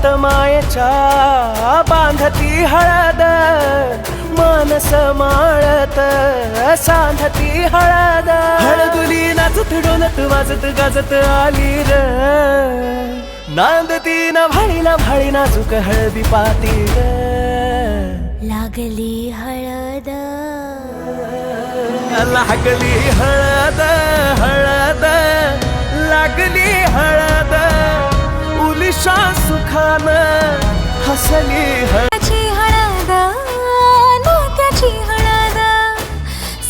बंधात मायेच्या बांधती हळद, मानस माळत सांधती हळद. हळदुली नाचत डोलत वाजत गाजत आली र, नांदती न भाळीला भाळी नाजूक हळदी पातीर. लागली हळद, लागली हळद हळद, लागली हळद. उलिशा सुखान हसली हळद. त्याची हळद, नात्याची हळद,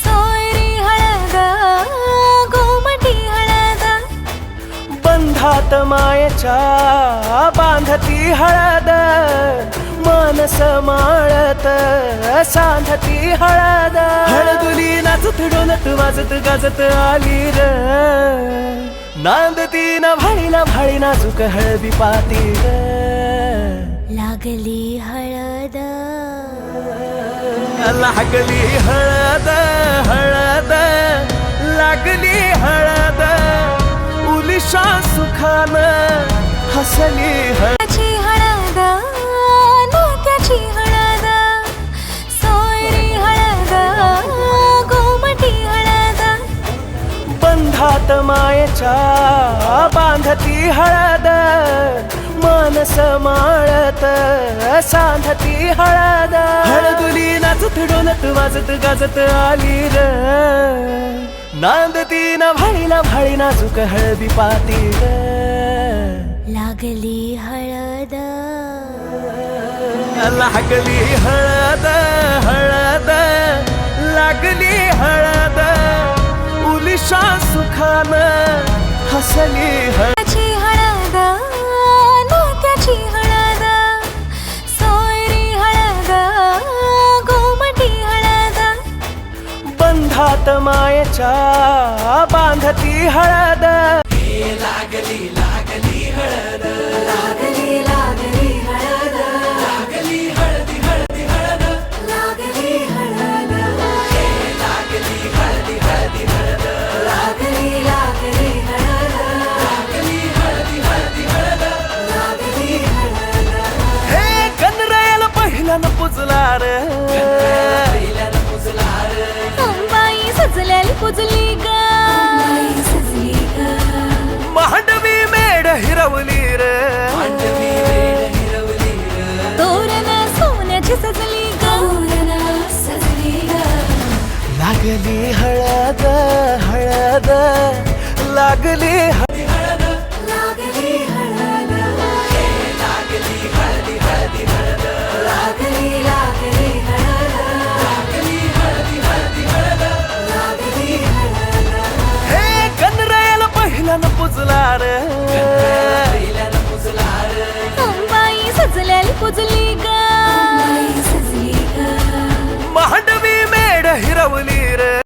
सोयरी हळद, गोमटी हळद. बंधात मायेच्या बांधती हळद, मानस माळत सांधती हळद. हळदुली नाचत डोलत वाजत गाजत आली र, नांदती न भाळीला भाळी नाजूक हळदी पातीर. लागली हळद, लागली हळद हळद, लागली हळद. उलिशा सुखान हसली हळद. त्याची हळद, नात्याची हळद, सोयरी हळद, गोमटी हळद. बंधात मायेच्या बांधती हळद, मानस माळत सांधती हळद. हळदुली नाचत डोलत वाजत गाजत आली र, नांदती न भाळीला भाळी नाजूक हळदी पातीर. लागली हळद, लागली हळद हळद, लागली हळद. उलिशा सुखान हसली हळद. त्याची हळद, नात्याची हळद, सोयरी हळद, गोमटी हळद. बंधात मायेच्या बांधती हळद. लागली लागली हळद, लागली लागली हळद, लागली हळदी हळदी हळद, लागली हळद, लागली हळदी हळदी हळद, लागली लागली हळद, लागली हळदी हळदी हळद. लागली हळद. हे गणरायाला पहिल्यानं पुजला र, पहिल्यानं पुजला रे, अंबाई सजल्याली पुजली ग, अंबाई सजली ग, मांडवी मेढ हिरवली र. मांडवी वेळ हिरवली रे, तोरण सोन्याची सजली ग, तोरण सजली ग. लागली हळद हळद, लागली हळद, लागली हळद, लागली हळदी हळदी हळद, लागली लागली हळद, लागली हळदी हळदी हळद. लागली हळद. हे गणरायाला पहिल्यानं पुजला र, पहिल्यानं पुजला रे, अंबाई सजल्याली पुजली ग, अंबाई सजली ग. मांडवी मेढ हिरवली र.